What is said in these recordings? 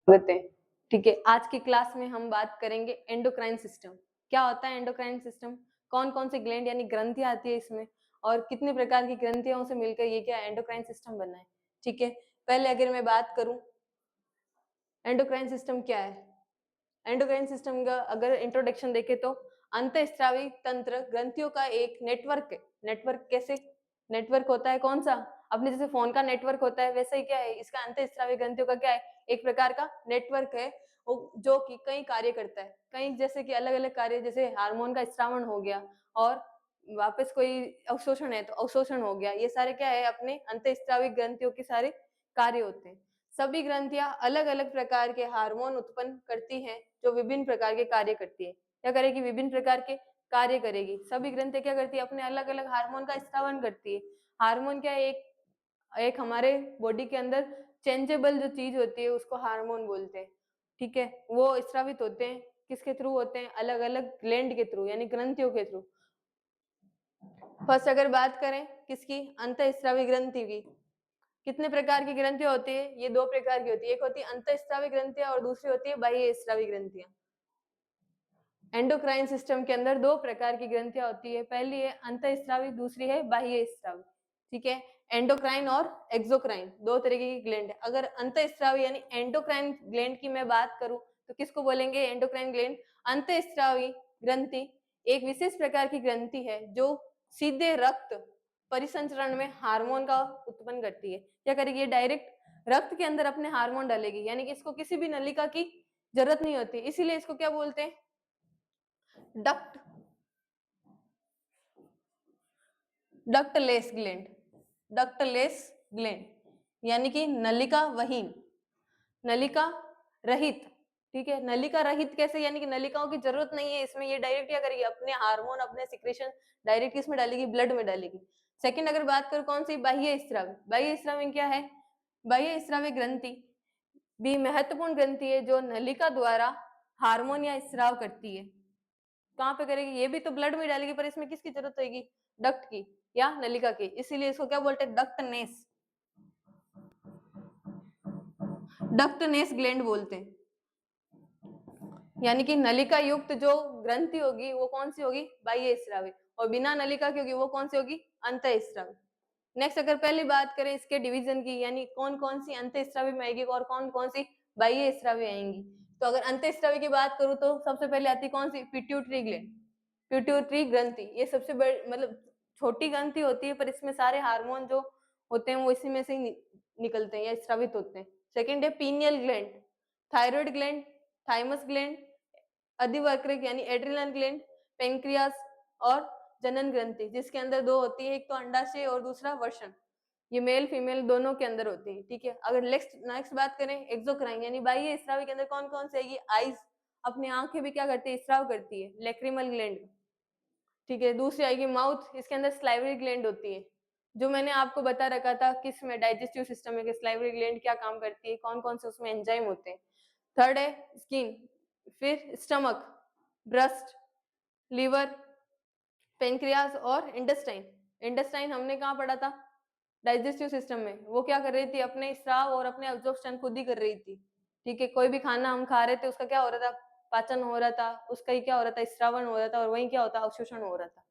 होते हैं। ठीक है, आज की क्लास में हम बात करेंगे एंडोक्राइन सिस्टम। क्या होता है एंडोक्राइन सिस्टम, कौन कौन सी ग्लैंड यानी ग्रंथियां आती है इसमें, और कितने प्रकार की ग्रंथियों से मिलकर ये क्या एंडोक्राइन सिस्टम बना है। ठीक है, पहले अगर मैं बात करूं एंडोक्राइन सिस्टम क्या है, एंडोक्राइन सिस्टम का अगर इंट्रोडक्शन देखें तो अंतःस्रावी तंत्र ग्रंथियों का एक नेटवर्क है। नेटवर्क कैसे नेटवर्क होता है, कौन सा, अपने जैसे फोन का नेटवर्क होता है वैसे ही क्या है इसका अंतःस्रावी ग्रंथियों का क्या है, एक प्रकार का नेटवर्क है जो कि कई कार्य करता है। कई जैसे कि अलग अलग कार्य, जैसे हार्मोन का स्रावण हो गया और वापस कोई अवशोषण है तो अवशोषण हो गया, ये सारे क्या है अपने अंतःस्रावी ग्रंथियों के सारे कार्य होते हैं। सभी ग्रंथियां अलग अलग प्रकार के हार्मोन उत्पन्न करती हैं जो विभिन्न प्रकार के कार्य करती है। क्या करेगी, विभिन्न प्रकार के कार्य करेगी। सभी ग्रंथियां क्या करती है, अपने अलग अलग हार्मोन का स्रावण करती है। हार्मोन क्या है, एक एक हमारे बॉडी के अंदर चेंजेबल जो चीज होती है उसको हार्मोन बोलते हैं। ठीक है, वो स्रावित होते हैं, किसके थ्रू होते हैं, अलग अलग ग्लैंड के थ्रू यानी ग्रंथियों के थ्रू। फर्स्ट अगर बात करें किसकी, अंतःस्रावी ग्रंथि की, कितने प्रकार की ग्रंथियां होती है, ये दो प्रकार की होती है, एक होती है अंतःस्रावी ग्रंथियां और दूसरी होती है बाह्य स्रावी ग्रंथियां। एंडोक्राइन सिस्टम के अंदर दो प्रकार की ग्रंथियां होती है, पहली है अंतःस्रावी, दूसरी है बाह्य स्रावी। ठीक है, एंडोक्राइन और एक्सोक्राइन दो तरीके की ग्लैंड है। अगर अंतःस्रावी यानी एंडोक्राइन ग्लैंड की मैं बात करूं तो किसको बोलेंगे, एंडोक्राइन ग्लैंड। अंतःस्रावी ग्रंथि एक विशेष प्रकार की ग्रंथि है जो सीधे रक्त परिसंचरण में हार्मोन का उत्पन्न करती है। क्या करेगी, ये डायरेक्ट रक्त के अंदर अपने हार्मोन डालेगी, यानी कि इसको किसी भी नलिका की जरूरत नहीं होती, इसीलिए इसको क्या बोलते हैं, duct ductless gland. Ductless gland यानी कि नलिका वहीन, नलिका रहित। ठीक है, नलिका रहित कैसे, यानी कि नलिकाओं की जरूरत नहीं है इसमें, ये डायरेक्ट क्या करेगी, अपने हार्मोन अपने सिक्रेशन डायरेक्ट किसमें डालेगी, ब्लड में डालेगी। सेकंड अगर बात करूं कौन सी, बाह्य स्रावी। बाह्य स्रावी में क्या है, बाह्य स्रावी ग्रंथि भी महत्वपूर्ण ग्रंथि है जो नलिका द्वारा हार्मोन या स्राव करती है। कहाँ पे करेगी, ये भी तो ब्लड में डालेगी, पर इसमें किसकी जरूरत होगी, डक्ट की या नलिका की, इसीलिए इसको क्या बोलते हैं, डक्टनेस, डक्टनेस ग्लैंड बोलते हैं। यानी कि नलिका युक्त जो ग्रंथि होगी वो कौन सी होगी, बाह्य स्रावी, और बिना नलिका की होगी वो कौन सी होगी, अंतःस्रावी। नेक्स्ट अगर पहली बात करें इसके डिवीजन की, यानी कौन कौन सी अंतःस्रावी में आएगी और कौन कौन सी बाह्य स्रावी आएंगी, तो अगर अंतःस्रावी की बात करूं तो सबसे पहले आती कौन सी, पिट्यूटरी ग्लैंड, पिट्यूटरी ग्रंथि। ये सबसे बड़ी मतलब छोटी ग्रंथि होती है, पर इसमें सारे हार्मोन जो होते हैं वो इसी में से ही निकलते हैं या स्रावित होते हैं। सेकेंड है pineal gland, thyroid gland, thymus gland, अधिवक्रिक यानी एड्रिनल ग्लैंड, पेंक्रियास और जनन ग्रंथि, जिसके अंदर दो होती है, एक तो अंडाशय और दूसरा वर्षण। ये मेल फीमेल दोनों के अंदर होती है। ठीक है, अगर नेक्स्ट बात करें एक्सोक्राइन यानी बाह्य स्रावी के अंदर कौन कौन से आएगी, आईज, अपनी आंखें भी क्या करती है, स्राव करती है, लेक्रिमल ग्लैंड। ठीक है, दूसरी आएगी माउथ, इसके अंदर स्लाइवरी ग्लैंड होती है, जो मैंने आपको बता रखा था किस में, डाइजेस्टिव सिस्टम में, कि स्लाइवरी ग्लैंड क्या काम करती है, कौन कौन से उसमें एंजाइम होते हैं। थर्ड है स्किन, फिर स्टमक, ब्रेस्ट, लीवर, पेनक्रियास और इंटेस्टाइन। इंटेस्टाइन हमने कहाँ पढ़ा था, डाइजेस्टिव सिस्टम में, वो क्या कर रही थी, अपने स्राव और अपने अब्जॉर्प्शन खुद ही कर रही थी। ठीक है, कोई भी खाना हम खा रहे थे उसका क्या हो रहा था, पाचन हो रहा था, उसका ही क्या हो रहा था, श्रावण हो रहा था, और वही क्या होता, अवशोषण हो रहा था।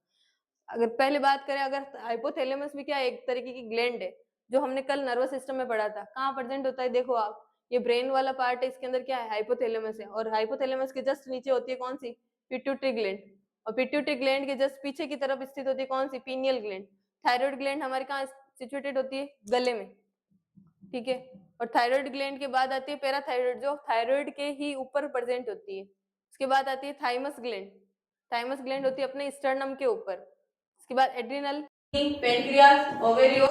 अगर पहले बात करें, अगर हाइपोथैलेमस भी क्या है, एक तरीके की ग्लैंड है, जो हमने कल नर्वस सिस्टम में पढ़ा था, कहाँ प्रेजेंट होता है, देखो आप, ये ब्रेन वाला पार्ट है, इसके अंदर क्या है, हाइपोथैलेमस है, और हाइपोथैलेमस के जस्ट नीचे होती है कौन सी, पिट्यूटरी ग्लैंड, और पिट्यूटरी ग्लैंड के जस्ट पीछे की तरफ स्थित होती है कौन सी, पीनियल ग्लैंड। थायराइड ग्लैंड हमारे कहाँ सिचुएटेड होती है, गले में। ठीक है, और थायराइड ग्लैंड के बाद आती है पैराथायराइड, जो थायराइड के ही ऊपर प्रेजेंट होती है। उसके बाद आती है थाइमस ग्लैंड, थाइमस ग्लैंड होती है अपने स्टर्नम के ऊपर। उसके बाद एड्रिनल, पेनक्रियास, ओवेरियो,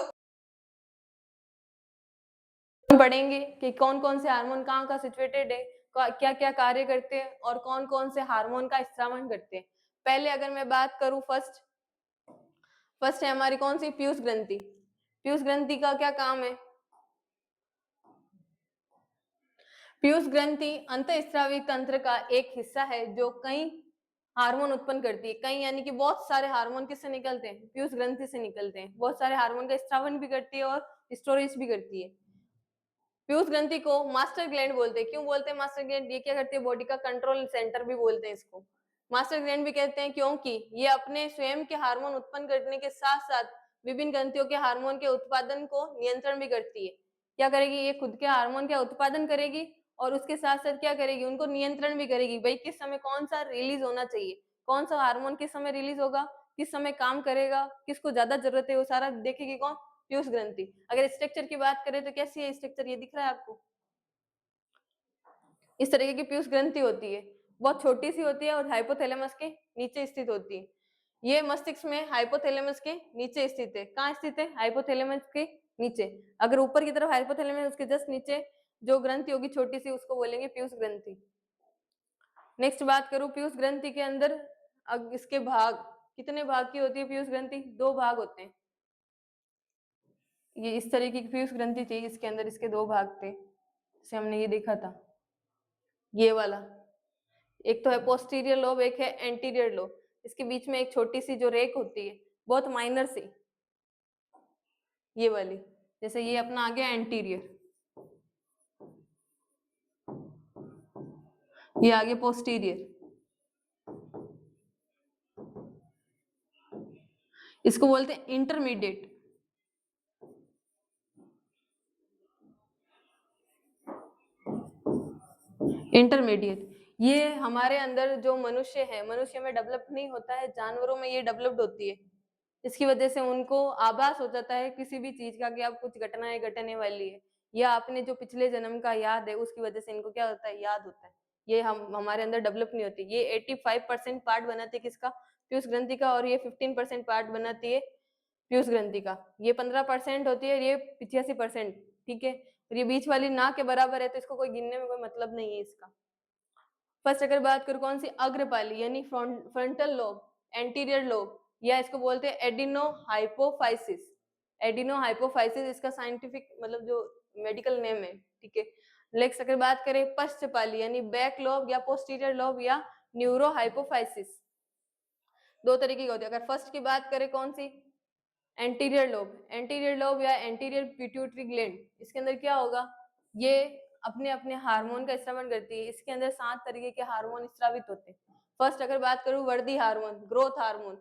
पढ़ेंगे कि कौन कौन से हार्मोन कहाँ का सिचुएटेड है, क्या क्या कार्य करते हैं, और कौन कौन से हार्मोन का स्रावण करते हैं। पहले अगर मैं बात करूं फर्स्ट है हमारी कौन सी, पीयूष ग्रंथि। पीयूष ग्रंथि का क्या काम है, पीयूष ग्रंथि अंतःस्रावी तंत्र का एक हिस्सा है जो कई हार्मोन उत्पन्न करती है। कई यानी कि बहुत सारे हार्मोन किससे निकलते हैं, पीयूष ग्रंथि से निकलते हैं। बहुत सारे हार्मोन का स्रावन भी करती है और स्टोरेज भी करती है। पीयूष ग्रंथि को मास्टर ग्लैंड बोलते हैं। क्यों बोलते हैं मास्टर ग्लैंड? ये क्या करती है? बॉडी का कंट्रोल सेंटर भी बोलते हैं इसको। मास्टर ग्लैंड भी कहते हैं क्योंकि ये अपने स्वयं के हार्मोन उत्पन्न करने के साथ साथ विभिन्न ग्रंथियों के हार्मोन के उत्पादन को नियंत्रण भी करती है। क्या करेगी? ये खुद के हार्मोन का उत्पादन करेगी और उसके साथ साथ क्या करेगी? उनको नियंत्रण भी करेगी। भाई किस समय कौन सा रिलीज होना चाहिए, कौन सा हार्मोन किस समय रिलीज होगा, किस समय काम करेगा, किसको ज्यादा जरूरत है, वो सारा देखेगी कौन? पीयूष ग्रंथि। अगर स्ट्रक्चर की बात करें तो कैसी है स्ट्रक्चर? ये दिख रहा है आपको? इस तरीके की पीयूष ग्रंथि होती है, बहुत छोटी सी होती है और हाइपोथैलेमस के नीचे स्थित होती है। ये मस्तिष्क में हाइपोथैलेमस के नीचे स्थित है। कहाँ स्थित है? हाइपोथैलेमस के नीचे। अगर ऊपर की तरफ हाइपोथैलेमस, उसके जस्ट नीचे जो ग्रंथि होगी छोटी सी, उसको बोलेंगे पीयूष ग्रंथि। नेक्स्ट बात करूं पीयूष ग्रंथि के अंदर, अब इसके भाग, कितने भाग की होती है पीयूष ग्रंथि? 2 भाग होते हैं। ये इस तरीके की पीयूष ग्रंथि थी, इसके अंदर इसके 2 भाग थे, जैसे हमने ये देखा था, ये वाला। एक तो है पोस्टीरियर लोब, एक है एंटीरियर लोब। इसके बीच में एक छोटी सी जो रेक होती है, बहुत माइनर सी, ये वाली। जैसे ये अपना आ गया एंटीरियर, ये आ गया पोस्टीरियर। इसको बोलते हैं इंटरमीडिएट। इंटरमीडिएट ये हमारे अंदर जो मनुष्य है, मनुष्य में डेवलप नहीं होता है, जानवरों में ये डेवलप्ड होती है। इसकी वजह से उनको आभास हो जाता है किसी भी चीज का कि अब कुछ घटनाएं घटने वाली है, या अपने जो पिछले जन्म का याद है उसकी वजह से इनको क्या होता है? याद होता है। ये हम हमारे अंदर डेवलप नहीं होती। ये 85% पार्ट बनाती है किसका? पीयूष ग्रंथि का। और ये 15% पार्ट बनाती है पीयूष ग्रंथि का। ये 15% होती है, ये 85%। ठीक है, और ये बीच वाली ना के बराबर है, तो इसको कोई गिनने में कोई मतलब नहीं है इसका। फर्स्ट अगर बात करूं कौन सी? अग्रपाली यानी फ्रंटल लोब, एंटीरियर लोब, या इसको बोलते हैं एडिनो हाइपोफाइसिस। एडिनो हाइपोफाइसिस इसका साइंटिफिक मतलब जो मेडिकल नेम है। ठीक है, नेक्स्ट अगर बात करें पश्चपाली यानी बैक लोब या पोस्टीरियर लोब या न्यूरो हाइपोफाइसिस। 2 तरीके की होती है। अगर फर्स्ट की बात करें कौन सी? Anterior lobe. एंटीरियर लोब या एंटीरियर पिट्यूटरी ग्लैंड, इसके अंदर क्या होगा? ये अपने अपने हार्मोन का स्रावन करती है। इसके अंदर 7 तरीके के हार्मोन स्रावित होते हैं। फर्स्ट अगर बात करूं वृद्धि hormone, growth hormone.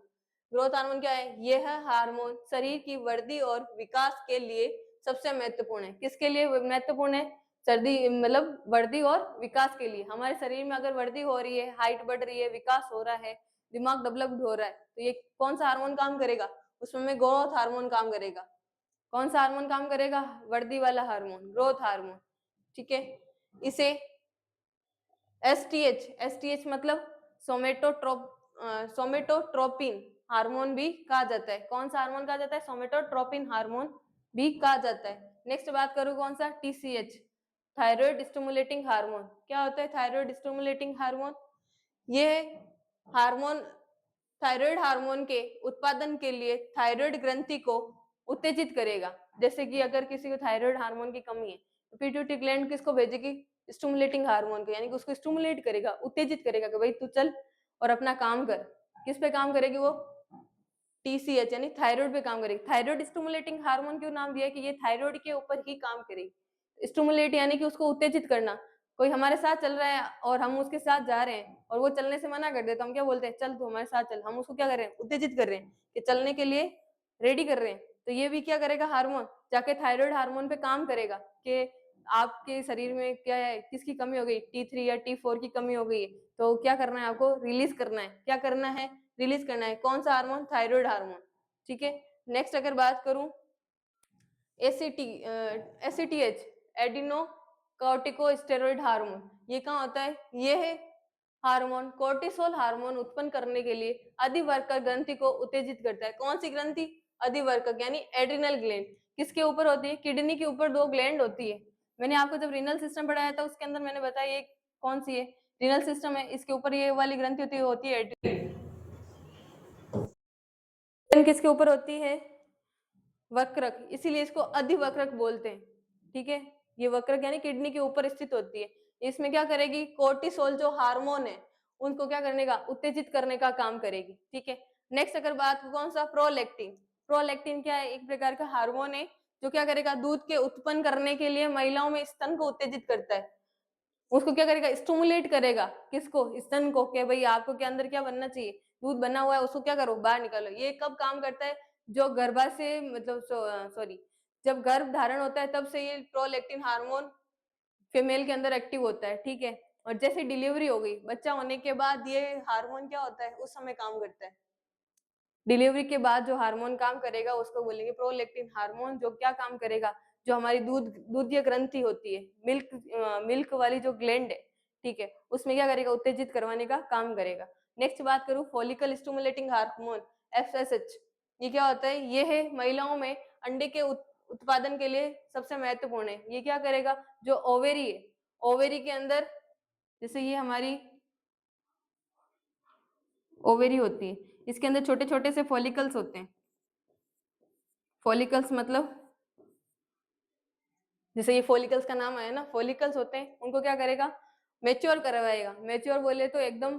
Growth hormone क्या है? यह हार्मोन शरीर की वृद्धि और विकास के लिए सबसे महत्वपूर्ण है। किसके लिए महत्वपूर्ण है? सर्दी मतलब वृद्धि और विकास के लिए। हमारे शरीर में अगर वृद्धि हो रही है, हाइट बढ़ रही है, विकास हो रहा है, दिमाग डेवलप्ड हो रहा है, तो ये कौन सा हार्मोन काम करेगा? उसमें ग्रोथ हार्मोन काम करेगा। कौन सा हार्मोन काम करेगा? वृद्धि वाला हार्मोन, ग्रोथ हार्मोन। ठीक है, इसे एसटीएच मतलब सोमेटोट्रोपिन हार्मोन भी कहा जाता है। कौन सा हार्मोन कहा जाता है? सोमेटोट्रोपिन हार्मोन भी कहा जाता है। नेक्स्ट बात करूं कौन सा? TCH, thyroid stimulating hormone. क्या होता है थायराइड स्टिमुलेटिंग हार्मोन? ये हार्मोन थायराइड हार्मोन के उत्पादन के लिए थायराइड ग्रंथि को उत्तेजित करेगा। जैसे कि अगर किसी को थायराइड हार्मोन की कमी है तो पिट्यूटरी ग्लैंड किसको भेजेगी? स्टिमुलेटिंग हार्मोन को, यानी कि उसको स्टिमुलेट करेगा, उत्तेजित करेगा कि भाई तू चल और अपना काम कर। किस पे काम करेगी वो? टीसीएच यानी थायराइड पे काम करेगी। थायराइड स्टिमुलेटिंग हार्मोन क्यों नाम दिया? कि ये थायराइड के ऊपर ही काम करेगी। स्टिमुलेट यानी कि उसको उत्तेजित करना। कोई हमारे साथ चल रहा है और हम उसके साथ जा रहे हैं और वो चलने से मना कर दे तो हम क्या बोलते हैं? चल तू हमारे साथ चल। हम उसको क्या कर रहे हैं? उत्तेजित कर रहे हैं कि चलने के लिए रेडी कर रहे हैं। तो ये भी क्या करेगा? हार्मोन जाके थायराइड हार्मोन पे काम करेगा कि आपके शरीर में क्या है, किसकी कमी हो गई? T3 या T4 की कमी हो गई है, तो क्या करना है आपको? रिलीज करना है। क्या करना है? रिलीज करना है। कौन सा हार्मोन? Thyroid hormone. ठीक है, नेक्स्ट अगर बात करूं एसीटीएच, एडिनो कॉर्टिकोस्टेरॉइड हार्मोन, ये कहाँ होता है? ये है हार्मोन कोर्टिसोल हार्मोन उत्पन्न करने के लिए अधिवर्कक ग्रंथि को उत्तेजित करता है। कौन सी ग्रंथि? अधिवर्कक यानी एड्रिनल ग्लैंड। किसके ऊपर होती है? किडनी के ऊपर 2 ग्लैंड होती है। मैंने आपको जब रीनल सिस्टम पढ़ाया था उसके अंदर मैंने बताया ये कौन सी है? रीनल सिस्टम है, इसके ऊपर ये वाली ग्रंथि होती है एड्रिनल। किसके ऊपर होती है? वक्रक, इसीलिए इसको अधिवक्रक बोलते हैं। ठीक है, ये वक्रक यानी किडनी के ऊपर स्थित होती है। इसमें क्या करेगी? कोर्टिसोल जो हार्मोन है उनको क्या करने का? उत्तेजित करने का काम करेगी। ठीक है, नेक्स्ट अगर बात कौन सा? प्रोलैक्टिन। प्रोलैक्टिन क्या है? एक प्रकार का हार्मोन है जो क्या करेगा, दूध के उत्पन्न करने के लिए महिलाओं में स्तन को उत्तेजित करता है, उसको क्या करेगा, स्टिमुलेट करेगा, किसको, स्तन को, कि भाई आपको के अंदर क्या बनना चाहिए, दूध बना हुआ है, उसको क्या करो, बाहर निकालो। ये कब काम करता है, जो गर्भाशय मतलब सॉरी जब गर्भ धारण होता है तब से ये प्रोलैक्टिन हार्मोन फीमेल के अंदर एक्टिव होता है, ठीक है। और जैसे डिलीवरी हो गई, बच्चा होने के बाद ये हार्मोन क्या होता है, उस समय काम करता है। डिलीवरी के बाद जो हार्मोन काम करेगा उसको बोलेंगे प्रोलैक्टिन हार्मोन, जो क्या काम करेगा, जो हमारी दूधीय ग्रंथि होती है, मिल्क वाली जो ग्लैंड है, ठीक है, उसमें क्या करेगा, उत्तेजित करवाने का काम करेगा। नेक्स्ट बात करूं, फॉलिकल स्टिमुलेटिंग हार्मोन एफएसएच, ये क्या होता है, ये है महिलाओं में अंडे के उत्पादन के लिए सबसे महत्वपूर्ण है। ये क्या करेगा, जो ओवेरी है, ओवेरी के अंदर जैसे ये हमारी ओवेरी होती है, इसके अंदर छोटे छोटे से फॉलिकल्स होते हैं। फॉलिकल्स मतलब जैसे ये फॉलिकल्स का नाम आया ना, फॉलिकल्स होते हैं, उनको क्या करेगा, मेच्योर करवाएगा। मेच्योर बोले तो एकदम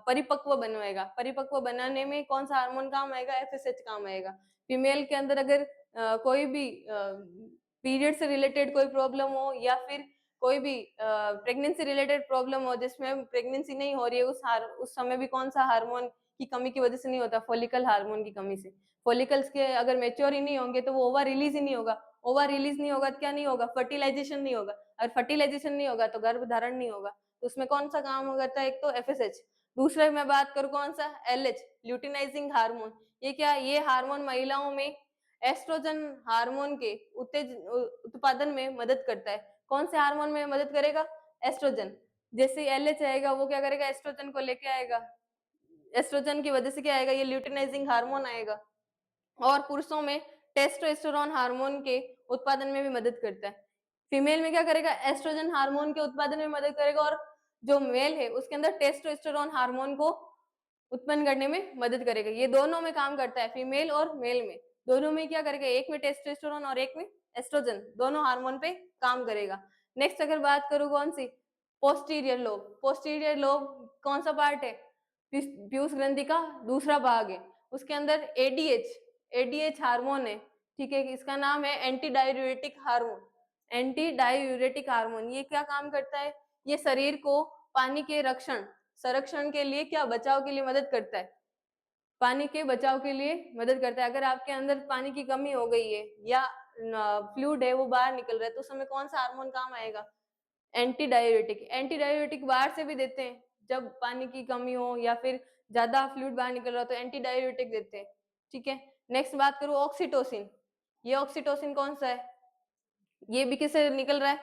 परिपक्व बनवाएगा। परिपक्व बनाने में कौन सा हार्मोन काम आएगा, एफएसएच काम आएगा। फीमेल के अंदर अगर कोई भी पीरियड से रिलेटेड कोई प्रॉब्लम हो, या फिर कोई भी प्रेगनेंसी रिलेटेड प्रॉब्लम हो जिसमें प्रेगनेंसी नहीं हो रही है, उस समय भी कौन सा हार्मोन की कमी की वजह से नहीं होता, फॉलिकल हार्मोन की कमी से। फॉलिकल्स के अगर मेच्योर ही नहीं होंगे तो वो ओवर रिलीज ही नहीं होगा। ओवर रिलीज नहीं होगा तो क्या नहीं होगा, फर्टिलाइजेशन नहीं होगा। अगर फर्टिलाइजेशन नहीं होगा तो गर्भ धारण नहीं होगा। तो उसमें कौन सा काम करता है, एक तो एफएसएच। दूसरा मैं बात करूं कौन सा, एलएच, ल्यूटिनाइजिंग हार्मोन। ये क्या, ये हार्मोन महिलाओं में एस्ट्रोजन हार्मोन के उत्पादन में मदद करता है। कौन से हार्मोन में मदद करेगा, एस्ट्रोजन। जैसे एलएच आएगा वो क्या करेगा, एस्ट्रोजन को लेके आएगा। एस्ट्रोजन की वजह से क्या आएगा, ये ल्यूटिनाइजिंग हार्मोन आएगा। और पुरुषों में टेस्टोस्टेरोन हार्मोन के उत्पादन में भी मदद करता है। फीमेल में क्या करेगा, एस्ट्रोजन हार्मोन के उत्पादन में मदद करेगा, और जो मेल है उसके अंदर टेस्टोस्टेरोन हार्मोन को उत्पन्न करने में मदद करेगा। ये दोनों में काम करता है, फीमेल और मेल में, दोनों में क्या करेगा, एक में टेस्टोस्टेरोन और एक में एस्ट्रोजन, दोनों हार्मोन पे काम करेगा। नेक्स्ट अगर बात करूं कौन सी, पोस्टीरियर लोब। पोस्टीरियर लोब कौन सा पार्ट है, पीयूष ग्रंथि का दूसरा भाग है। उसके अंदर एडीएच हार्मोन है, ठीक है, इसका नाम है anti diuretic hormone. Anti diuretic hormone ये क्या काम करता है, ये शरीर को पानी के संरक्षण के लिए, क्या, बचाव के लिए मदद करता है। पानी के बचाव के लिए मदद करता है। अगर आपके अंदर पानी की कमी हो गई है, या फ्लूइड है वो बाहर निकल रहा है, तो उस समय कौन सा हार्मोन काम आएगा, एंटी डायूरेटिक। एंटी डायूरेटिक बाहर से भी देते हैं, जब पानी की कमी हो या फिर ज्यादा फ्लूइड बाहर निकल रहा हो तो एंटी डायूरेटिक देते हैं, ठीक है। नेक्स्ट बात करूं ऑक्सीटोसिन। ये ऑक्सीटोसिन कौन सा है, ये भी किससे निकल रहा है,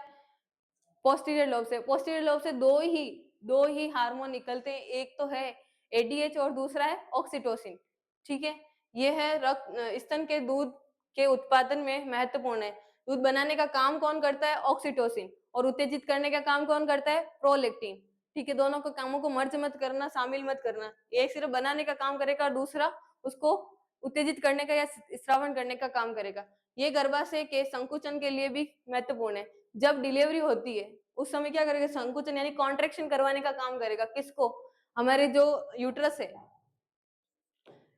पोस्टीरियर लोब से। पोस्टीरियर लोब से दो ही हार्मोन निकलते हैं, एक तो है एडीएच और दूसरा है ऑक्सीटोसिन, ठीक है। ये है स्तन के दूध के उत्पादन में महत्वपूर्ण है। दूध बनाने का काम कौन करता है, ऑक्सीटोसिन, और उत्तेजित करने का काम कौन करता है, प्रोलैक्टिन, ठीक है। दोनों को कामों को मर्ज मत करना, शामिल मत करना। एक सिर्फ बनाने का काम करेगा, दूसरा उसको उत्तेजित करने का या स्रावन करने का काम करेगा। ये गर्भाशय के संकुचन के लिए भी महत्वपूर्ण है। जब डिलीवरी होती है उस समय क्या करेगा, संकुचन यानी कॉन्ट्रेक्शन करवाने का काम करेगा, किसको, हमारे जो यूट्रस है,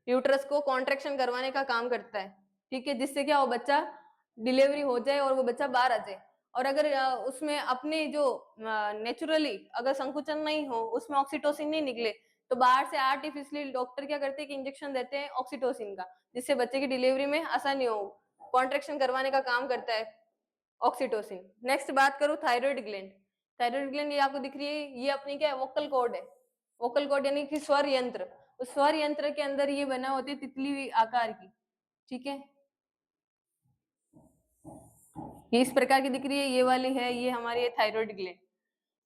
यूट्रस को कॉन्ट्रेक्शन करवाने का काम करता है, ठीक है, जिससे क्या हो, बच्चा डिलीवरी हो जाए और वो बच्चा बाहर आ जाए। और अगर उसमें अपने जो नेचुरली अगर संकुचन नहीं हो, उसमें ऑक्सीटोसिन नहीं निकले, तो बाहर से आर्टिफिशियली डॉक्टर क्या करते हैं कि इंजेक्शन देते हैं ऑक्सीटोसिन का, जिससे बच्चे की डिलीवरी में आसानी हो। कॉन्ट्रेक्शन करवाने का काम करता है ऑक्सीटोसिन। नेक्स्ट बात करूं थायराइड ग्लैंड। थायराइड ग्लैंड ये आपको दिख रही है, ये अपनी क्या है, वोकल कॉर्ड है। वोकल कॉर्ड यानी कि स्वर यंत्र। उस स्वर यंत्र के अंदर ये बना होती है तितली आकार की, ठीक है। ये इस प्रकार की दिख रही है, ये वाली है, ये हमारी है थायराइड ग्लैंड।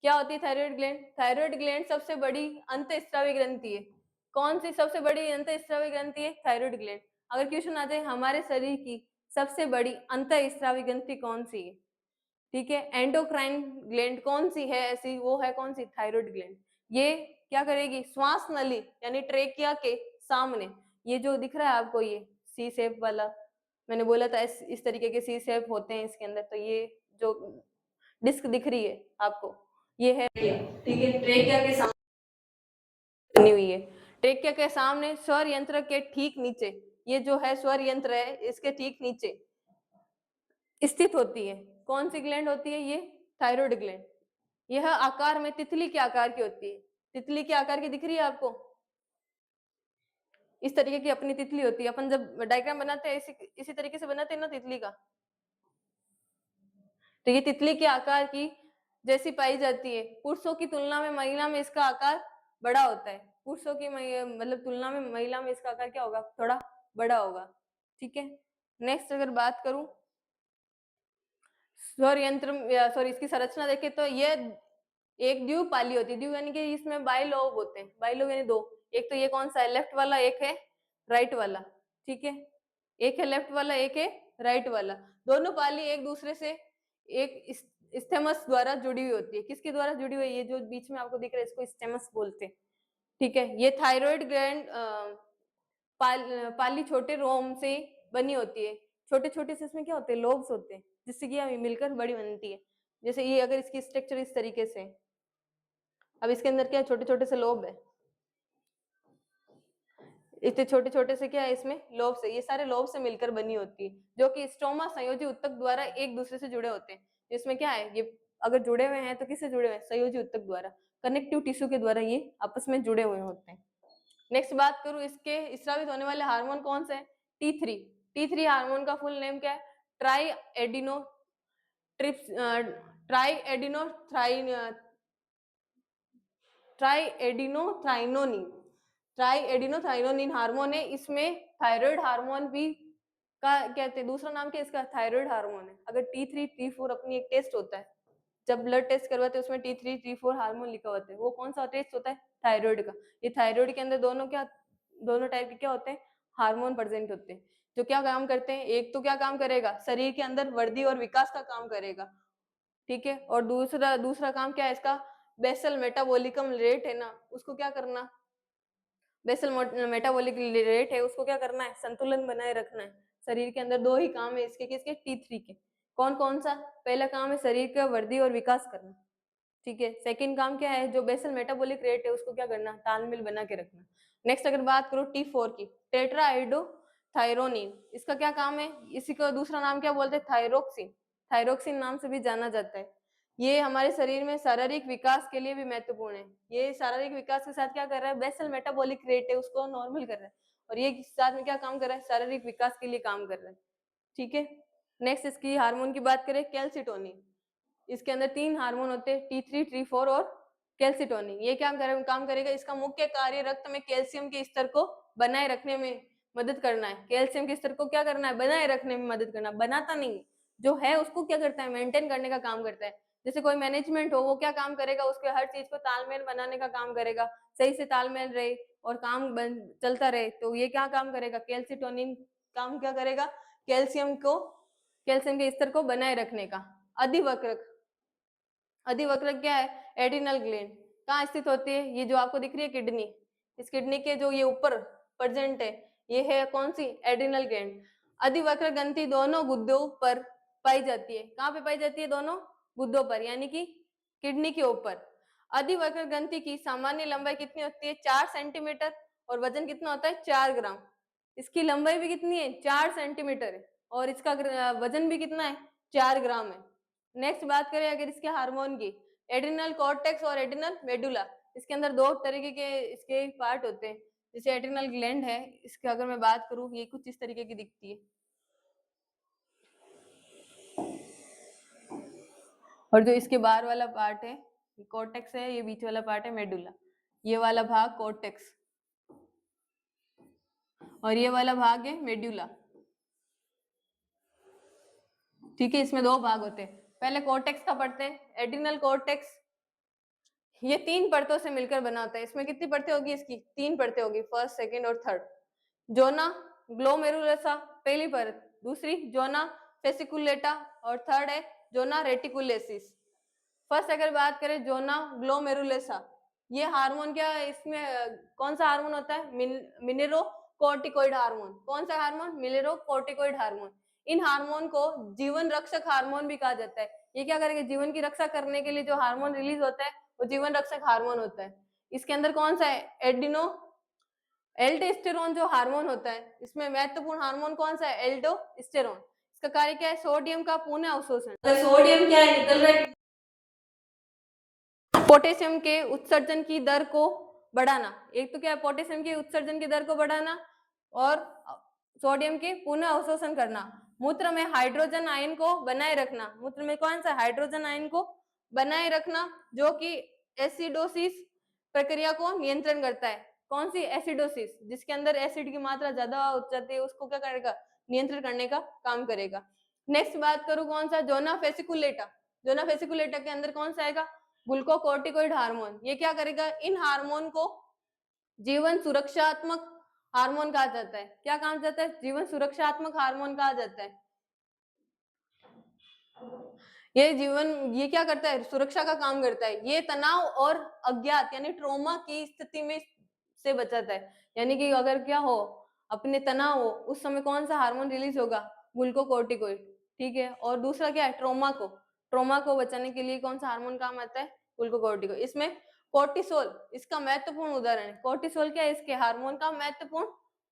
क्या होती है थायराइड ग्लैंड, थायराइड ग्लैंड सबसे बड़ी अंतःस्रावी ग्रंथि है। कौन सी सबसे बड़ी अंतःस्रावी ग्रंथि है, थायराइड ग्लैंड। अगर क्वेश्चन आ जाए हमारे शरीर की सबसे बड़ी अंतःस्रावी ग्रंथि कौन सी है, ठीक है, एंडोक्राइन ग्लैंड कौन सी है ऐसी, वो है कौन सी, थायराइड ग्लैंड। ये क्या करेगी, श्वास नली यानी ट्रेकिया के सामने, ये जो दिख रहा है आपको, ये सी शेप वाला, मैंने बोला था इस तरीके के सी शेप होते हैं इसके अंदर, तो ये जो डिस्क दिख रही है आपको, ये है, ठीक है, ट्रेकिया के सामने बनी हुई है। ट्रेकिया के सामने स्वर यंत्र के ठीक नीचे, ये जो है स्वर यंत्र है, इसके ठीक नीचे स्थित होती है। कौन सी ग्लैंड होती है? ये थायराइड ग्लैंड। यह आकार में तितली के आकार की होती है। तितली के आकार की दिख रही है आपको? इस तरीके की अपनी तितली होती है। अपन जब डायग्राम बनाते हैं इसी तरीके से बनाते हैं ना तितली का। तो ये तितली के आकार की जैसी पाई जाती है। पुरुषों की तुलना में महिला में इसका आकार बड़ा होता है। पुरुषों की मतलब तुलना में महिला में इसका आकार क्या होगा? थोड़ा बड़ा होगा। ठीक है। नेक्स्ट अगर बात करूं सौर यंत्र, सॉरी इसकी संरचना देखें तो ये एक द्विपाली होती है। द्विव यानी कि इसमें बाइलोब होते हैं। बाइलोब यानी दो। एक तो ये कौन सा है? लेफ्ट वाला, एक है राइट वाला। ठीक है। एक है लेफ्ट वाला, एक है राइट वाला। दोनों पाली एक दूसरे से एक स्टेमस द्वारा जुड़ी हुई होती है। किसके द्वारा जुड़ी हुई है? ये जो बीच में आपको दिख रहा है इसको स्टेमस बोलते हैं। ठीक है। ये थायराइड ग्लैंड पाली छोटे रोम से बनी होती है। छोटे छोटे से इसमें क्या होते हैं? लोब्स होते हैं, जिससे कि ये मिलकर बड़ी बनती है। जैसे ये अगर इसकी स्ट्रक्चर इस तरीके से, अब इसके अंदर क्या छोटे छोटे से लोब है। इतने छोटे छोटे से क्या है इसमें? लोब से। ये सारे लोब से मिलकर बनी होती है, जो कि स्ट्रोमा संयोजी ऊतक द्वारा एक दूसरे से जुड़े होते हैं। इसमें क्या है? ये अगर जुड़े हुए हैं तो किससे जुड़े हुए हैं? संयोजी ऊतक द्वारा, कनेक्टिव टिश्यू के द्वारा ये आपस में जुड़े हुए होते हैं। नेक्स्ट बात करूं इसके स्रावित होने वाले हार्मोन कौन से हैं? T3। T3 हार्मोन का फुल नेम क्या है? ट्राई एडिनो ट्रिप्स tri iodo triiodothyronine. Triiodothyronine hormone है। इसमें थायराइड हार्मोन भी का कहते हैं। दूसरा नाम क्या है इसका? थायराइड हार्मोन है। अगर T3 T4 अपनी एक टेस्ट होता है, जब ब्लड टेस्ट करवाते हैं उसमें T3 T4 हार्मोन लिखा होता है। वो कौन सा टेस्ट होता है? थायराइड का। ये थायराइड के अंदर दोनों टाइप के क्या होते हैं? हार्मोन प्रेजेंट होते हैं, जो क्या काम करते हैं? एक तो क्या काम करेगा? शरीर के अंदर वृद्धि और विकास का काम करेगा। ठीक है। और दूसरा दूसरा काम क्या है इसका? बेसल मेटाबॉलिकम रेट है ना, उसको क्या करना? बेसल मेटाबॉलिक रेट है, उसको क्या करना है? संतुलन बनाए रखना है। शरीर के अंदर दो ही काम है इसके, किसके? T3 के। कौन कौन सा? पहला काम है शरीर का वृद्धि और विकास करना। ठीक है। सेकंड काम क्या है? जो बेसल मेटाबॉलिक रेट है उसको क्या करना? तालमेल बना के रखना। नेक्स्ट अगर बात करो T4 की, टेट्राआइडोथायरोनिन। इसका क्या काम है? इसी को दूसरा नाम क्या बोलते हैं? थायरोक्सिन। थायरोक्सिन नाम से भी जाना जाता है। ये हमारे शरीर में शारीरिक विकास के लिए भी महत्वपूर्ण है। ये शारीरिक विकास के साथ क्या कर रहा है? बेसल मेटाबॉलिक रेट है उसको नॉर्मल कर रहा है, और ये साथ में क्या काम कर रहा है? शारीरिक विकास के लिए काम कर रहा है। ठीक है। नेक्स्ट इसकी हार्मोन की बात करें, कैल्सिटोनिन। इसके अंदर तीन हार्मोन होते हैं, T3 T4 और कैल्सिटोनिन। ये क्या काम करेगा? इसका मुख्य कार्य रक्त में कैल्शियम के स्तर को बनाए रखने में मदद करना है। कैल्शियम के स्तर को क्या करना है? बनाए रखने में मदद करना। बनाता नहीं, जो है उसको क्या करता है? मेंटेन करने का काम करता है। जैसे कोई मैनेजमेंट हो, वो क्या काम करेगा? उसके हर चीज को तालमेल बनाने का काम करेगा, सही से तालमेल रहे और काम चलता रहे। तो ये क्या काम करेगा? कैल्सिटोनिन काम क्या करेगा? कैल्शियम के स्तर को बनाए रखने का। अधिवक्रक। अधिवक्रक क्या है? Adrenal gland. कहाँ स्थित होती है? ये जो आपको दिख रही है किडनी, इस किडनी के जो ये ऊपर प्रेजेंट है, ये है कौन सी? Adrenal gland. अधिवक्रक ग्रंथि दोनों गुद्दों पर पाई जाती है। कहाँ पे पाई जाती है? दोनों गुद्दों पर, यानी कि किडनी के ऊपर। अधिवक्रक ग्रंथि की सामान्य लंबाई कितनी होती है? 4 सेंटीमीटर। और वजन कितना होता है? 4 ग्राम। इसकी लंबाई भी कितनी है? 4 सेंटीमीटर है। और इसका वजन भी कितना है? 4 ग्राम है। नेक्स्ट बात करें अगर इसके हार्मोन की, एड्रिनल कॉर्टेक्स और एड्रिनल मेडुला। इसके अंदर दो तरीके के इसके पार्ट होते हैं। जैसे एड्रिनल ग्लैंड है, इसके अगर मैं बात करूं, ये कुछ इस तरीके की दिखती है। और जो इसके बाहर वाला पार्ट है, ये कॉर्टेक्स है, ये बीच वाला पार्ट है मेडुला। ये वाला भाग कॉर्टेक्स और ये वाला भाग है मेडुला। ठीक है। इसमें दो भाग होते हैं। पहले कॉर्टेक्स का पढ़ते हैं। एड्रिनल कॉर्टेक्स ये 3 परतों से मिलकर बना होता है। इसमें कितनी परतें होगी? इसकी 3 परतें होगी, फर्स्ट, सेकंड और थर्ड। जोना ग्लोमेरुलसा पहली परत, दूसरी जोना फेसिकुलेटा और थर्ड है जोना रेटिकुलेसिस। फर्स्ट अगर बात करें जोना ग्लोमेरुलेसा, ये हार्मोन क्या है? इसमें कौन सा हार्मोन होता है? Mineralocorticoid hormone. कौन सा हार्मोन? Mineralocorticoid hormone. इन हार्मोन को जीवन रक्षक हार्मोन भी कहा जाता है। ये क्या करेंगे? जीवन की रक्षा करने के लिए जो हार्मोन रिलीज होता है वो जीवन रक्षक हार्मोन होता है। इसके अंदर कौन सा है? एडिनो एल्डोस्टेरोन जो हार्मोन होता है, इसमें महत्वपूर्ण हार्मोन कौन सा है? एल्डोस्टेरोन। इसका कार्य क्या है? सोडियम का पुनः अवशोषण। अगर सोडियम क्या है निकल रहा है, पोटेशियम के उत्सर्जन की दर को बढ़ाना। एक तो क्या है, पोटेशियम के उत्सर्जन की दर को बढ़ाना और सोडियम के पुनः अवशोषण करना। मूत्र में हाइड्रोजन आयन को बनाए रखना। मूत्र में कौन सा? हाइड्रोजन आयन को बनाए रखना, जो कि एसिडोसिस प्रक्रिया को नियंत्रण करता है। कौन सी? एसिडोसिस, जिसके अंदर एसिड की मात्रा ज्यादा हो जाती है, उसको क्या करेगा? नियंत्रण करने का काम करेगा। नेक्स्ट बात करूं कौन सा? Zona fasciculata. जोना फेसिकुलेटा के अंदर कौन सा आएगा? Glucocorticoid hormone. ये क्या करेगा? इन हार्मोन को जीवन सुरक्षात्मक हार्मोन कहा जाता है। क्या कहा जाता है? जीवन सुरक्षात्मक हार्मोन कहा जाता है। ये क्या करता है? सुरक्षा का काम करता है। ये तनाव और अज्ञात यानी ट्रोमा की स्थिति में से बचाता है। यानी कि अगर क्या हो, अपने तनाव हो, उस समय कौन सा हार्मोन रिलीज होगा? ग्लूकोकोर्टिकोइड। ठीक है। और दूसरा क्या है? ट्रोमा को बचाने के लिए कौन सा हार्मोन काम आता है? ग्लूकोकोर्टिकोइड। इसमें कोर्टिसोल इसका महत्वपूर्ण उदाहरण है। कोर्टिसोल क्या है? इसके हार्मोन का महत्वपूर्ण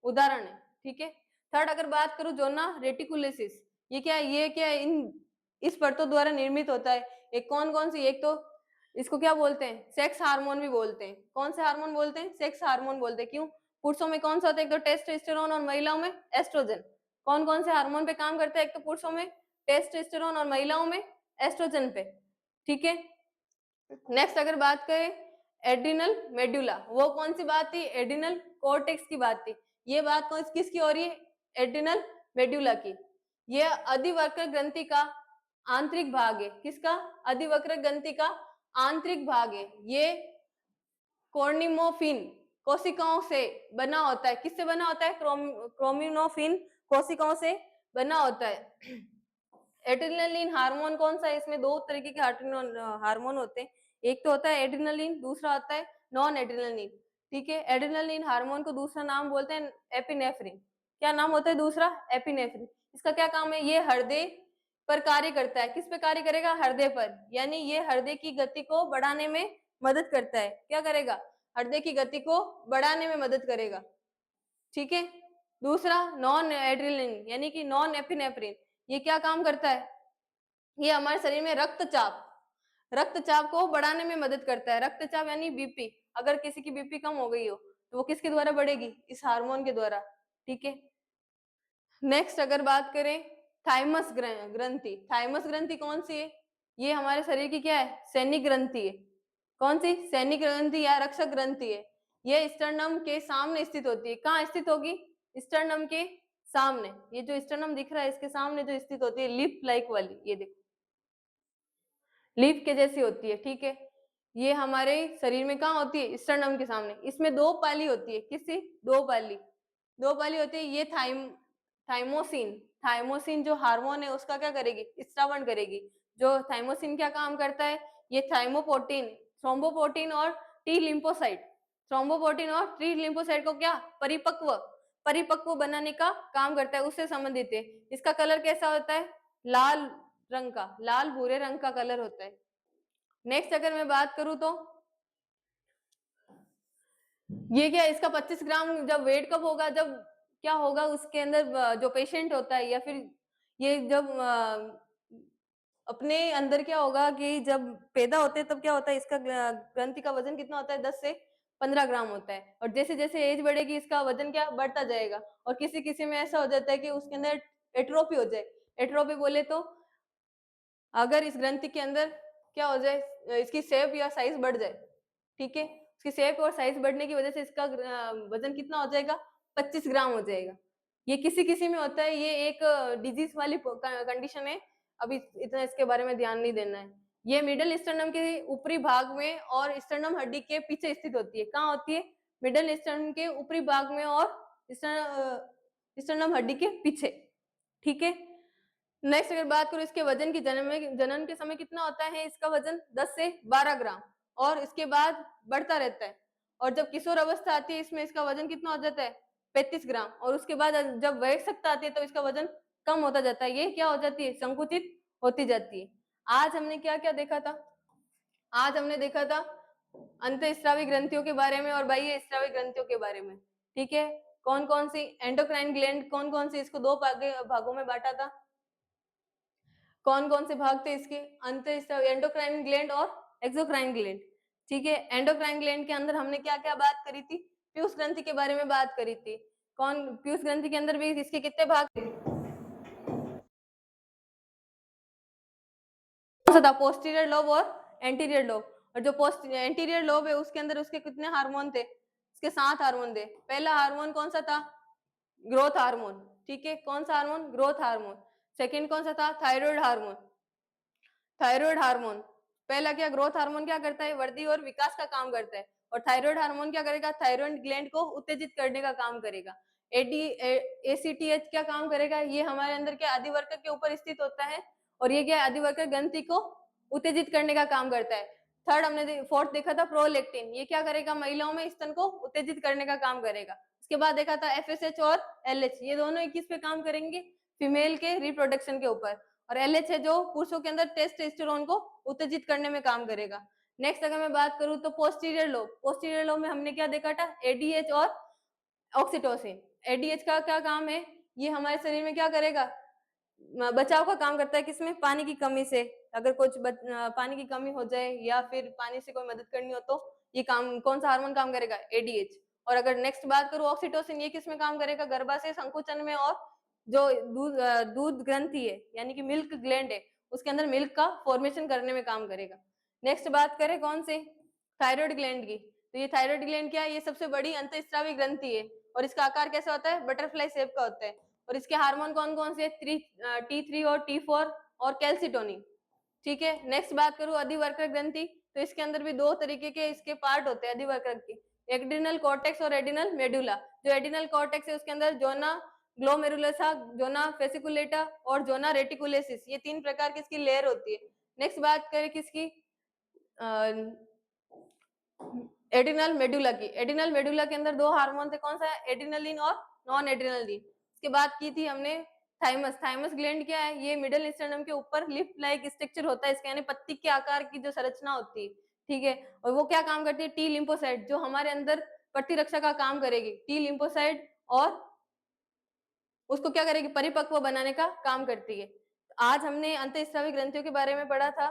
उदाहरण है। ठीक है। थर्ड अगर बात करूं, जोना रेटिकुलेसिस, ये क्या है? ये क्या है? इस परतों द्वारा निर्मित होता है। एक कौन सी? एक तो इसको क्या बोलते हैं? सेक्स हार्मोन भी बोलते हैं। कौन से हार्मोन बोलते हैं? सेक्स हार्मोन बोलते हैं। क्यों? पुरुषों में कौन सा होता है? एक तो टेस्टोस्टेरोन और महिलाओं में एस्ट्रोजन। कौन से हार्मोन पे काम करता है? एक तो पुरुषों में टेस्टोस्टेरोन और महिलाओं में एस्ट्रोजन पे। ठीक है। नेक्स्ट अगर बात करें एड्रिनल मेडुला, वो कौन सी बात थी? एड्रिनल कॉर्टेक्स की बात थी। ये बात किसकी हो रही है? एड्रिनल मेडुला की। ये अधिवक्र ग्रंथि का आंतरिक भाग है। किसका? अधिवक्र ग्रंथि का आंतरिक भाग है। ये कॉर्निमोफिन कोशिकाओं से बना होता है। किससे बना होता है? क्रोमिनोफिन कोशिकाओं से बना होता है। एड्रेनालिन हार्मोन कौन सा है? इसमें दो तरीके के हार्मोन होते हैं। एक तो होता है एड्रेनालिन, दूसरा होता है नॉन एड्रेनालिन। ठीक है। एड्रेनालिन हार्मोन को दूसरा नाम बोलते हैं एपिनेफ्रिन। क्या नाम होता है दूसरा? एपिनेफ्रिन। इसका क्या काम है? ये हृदय पर कार्य करता है। किस पे कार्य करेगा? हृदय पर। यानी ये हृदय की गति को बढ़ाने में मदद करता है। क्या करेगा? हृदय की गति को बढ़ाने में मदद करेगा। ठीक है। दूसरा नॉन एड्रेनालिन यानी कि नॉन एपिनेफ्रिन, ये क्या काम करता है? ये हमारे शरीर में रक्तचाप को बढ़ाने में मदद करता है। रक्तचाप यानी बीपी, अगर किसी की बीपी कम हो गई हो तो वो किसके द्वारा बढ़ेगी? इस हार्मोन के द्वारा। ठीक है। नेक्स्ट अगर बात करें थाइमस ग्रंथि, थाइमस ग्रंथि कौन सी है? ये हमारे शरीर की क्या है? सैनिक ग्रंथि है। कौन सी? सैनिक ग्रंथि या रक्षक ग्रंथि है। ये स्टर्नम के सामने स्थित होती है। कहाँ स्थित होगी? स्टर्नम के सामने। ये जो स्टर्नम दिख रहा है इसके सामने जो स्थित होती है, लिप लाइक वाली, ये देखो लीफ के जैसी होती है। ठीक है। ये हमारे शरीर में कहाँ होती है? स्टर्नम के सामने। इसमें दो पाली होती है। किससी? दो पाली होती है। ये थाइमोसिन जो हार्मोन है उसका क्या करेगी? स्रावण करेगी। जो थाइमोसिन क्या काम करता है? ये थाइमोपोटिन, थ्रोम्बोपोटिन और टी लिम्फोसाइट, को क्या? परिपक्व बनाने का काम करता है, उससे संबंधित है। इसका कलर कैसा होता है? लाल भूरे रंग का कलर होता है। नेक्स्ट अगर मैं बात करूं तो ये क्या है? इसका 25 ग्राम जब वेट कब होगा? जब क्या होगा उसके अंदर जो पेशेंट होता है या फिर ये जब अपने अंदर क्या होगा कि जब पैदा होते हैं तब क्या होता है? इसका ग्रंथि का वजन कितना होता है? 10 से 15 ग्राम होता है। और जैसे जैसे एज बढ़ेगी इसका वजन क्या बढ़ता जाएगा। और किसी किसी में ऐसा हो जाता है कि उसके अंदर एट्रोफी हो जाए। एट्रोफी बोले तो अगर इस ग्रंथि के अंदर क्या हो जाए, इसकी शेप या साइज बढ़ जाए। ठीक है। इसकी शेप और साइज बढ़ने की वजह से इसका वजन कितना हो जाएगा? 25 ग्राम हो जाएगा। ये किसी किसी में होता है। ये एक डिजीज वाली कंडीशन है। अभी इतना इसके बारे में ध्यान नहीं देना है। ये मिडल स्टर्नम के ऊपरी भाग में और स्टर्नम हड्डी के पीछे स्थित होती है। कहाँ होती है? मिडल स्टर्नम के ऊपरी भाग में और स्टर्नम हड्डी के पीछे। ठीक है। नेक्स्ट अगर बात करूं इसके वजन की, जनन के समय कितना होता है इसका वजन? 10 से 12 ग्राम और इसके बाद बढ़ता रहता है। और जब किशोर अवस्था आती है इसमें इसका वजन कितना हो जाता है? 35 ग्राम। और उसके बाद जब वयस्कता आती है तो इसका वजन कम होता जाता है। ये क्या हो जाती है? संकुचित होती जाती है। आज हमने क्या क्या देखा था? आज हमने देखा था अंतःस्रावी ग्रंथियों के बारे में और बाह्य स्रावी ग्रंथियों के बारे में। ठीक है। कौन कौन सी एंडोक्राइन ग्लैंड कौन कौन सी, इसको दो भागों में बांटा था। कौन कौन से भाग थे इसके? अंतःस्रावी, एंडोक्राइन ग्लैंड और एक्सोक्राइन ग्लैंड। ठीक है, एंडोक्राइन ग्लैंड के अंदर हमने क्या क्या बात करी थी? पीयूष ग्रंथि के बारे में बात करी थी। कौन पीयूष ग्रंथि के अंदर भी इसके कितने भाग थे? कौन सा था? पोस्टीरियर लोब और एंटीरियर लोब। और जो एंटीरियर लोब है उसके अंदर उसके कितने हार्मोन थे? इसके 7 हार्मोन थे। पहला हार्मोन कौन सा था? Growth hormone. ठीक है, कौन सा हार्मोन? Growth hormone. सेकंड कौन सा था? Thyroid hormone. थायराइड हार्मोन पहला क्या, ग्रोथ हार्मोन क्या करता है? वृद्धि और विकास का काम करता है। और थायराइड हार्मोन क्या करेगा? थायराइड ग्लैंड को उत्तेजित करने का काम करेगा। एसीटीएच क्या काम करेगा? ये हमारे अंदर के आदिवर्क के ऊपर स्थित होता है और ये क्या, आदिवर्क ग्रंथि को उत्तेजित करने का काम करता है। थर्ड हमने फोर्थ देखा था प्रोलेक्टिन, ये क्या करेगा? महिलाओं में स्तन को उत्तेजित करने का काम करेगा। उसके बाद देखा था एफएसएच और एलएच, ये दोनों किस पे काम करेंगे? फीमेल के रिप्रोडक्शन के ऊपर। और एलएच है जो पुरुषों के अंदर टेस्टोस्टेरोन को उत्तेजित करने में काम करेगा। नेक्स्ट अगर मैं बात करूं तो पोस्टीरियर लोब, पोस्टीरियर लोब में हमने क्या देखा था? एडीएच और ऑक्सीटोसिन। एडीएच का क्या काम है? ये हमारे शरीर में क्या करेगा? बचाव का काम करता है। किसमें? पानी की कमी से। अगर कुछ पानी की कमी हो जाए या फिर पानी से कोई मदद करनी हो तो ये काम, कौन सा हार्मोन काम करेगा? एडीएच। और अगर नेक्स्ट बात करूं ऑक्सीटोसिन, ये किसमें काम करेगा? गर्भाशय संकुचन में और जो दूध ग्रंथि है यानी कि मिल्क ग्लैंड है उसके अंदर मिल्क का फॉर्मेशन करने में काम करेगा। नेक्स्ट बात करें कौन से? थायराइड ग्लैंड की। तो ये थायराइड ग्लैंड क्या है? ये सबसे बड़ी अंतःस्रावी ग्रंथि है और इसका आकार कैसा होता है? बटरफ्लाई शेप का होता है। और इसके हार्मोन कौन कौन से? T3 और T4 और कैल्सिटोनिन। ठीक है, नेक्स्ट बात करूं अधिवर्कर ग्रंथि, तो इसके अंदर भी दो तरीके के इसके पार्ट होते हैं अधिवर्कर के, एड्रिनल कॉर्टेक्स और एडिनल मेडुला। जो एडिनल कॉर्टेक्स है उसके अंदर जोना ग्लोमेरुलसा, जोना फेसिकुलेटा और जोना रेटिकुलेसिस, ये 3 प्रकार की इसकी लेयर होती है। नेक्स्ट बात करें किसकी? एड्रिनल मेडुला की। एड्रिनल मेडुला के अंदर 2 हार्मोन थे, कौन सा? एड्रिनलिन और नॉन एड्रिनलिन। इसके बाद की थी हमने थाइमस। थाइमस ग्लैंड क्या है? ये मिडल स्टर्नम के ऊपर लिप लाइक स्ट्रक्चर होता है इसका, यानी पत्ती के आकार की जो संरचना होती है। ठीक है, और वो क्या काम करती है? टी लिम्फोसाइट, जो हमारे अंदर प्रतिरक्षा का काम करेगी। टी लिम्फोसाइट और उसको क्या करेगी? परिपक्व बनाने का काम करती है। आज हमने अंतःस्रावी ग्रंथियों के बारे में पढ़ा था।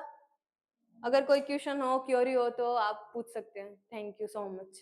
अगर कोई क्वेश्चन हो, क्वेरी हो तो आप पूछ सकते हैं। Thank you so much.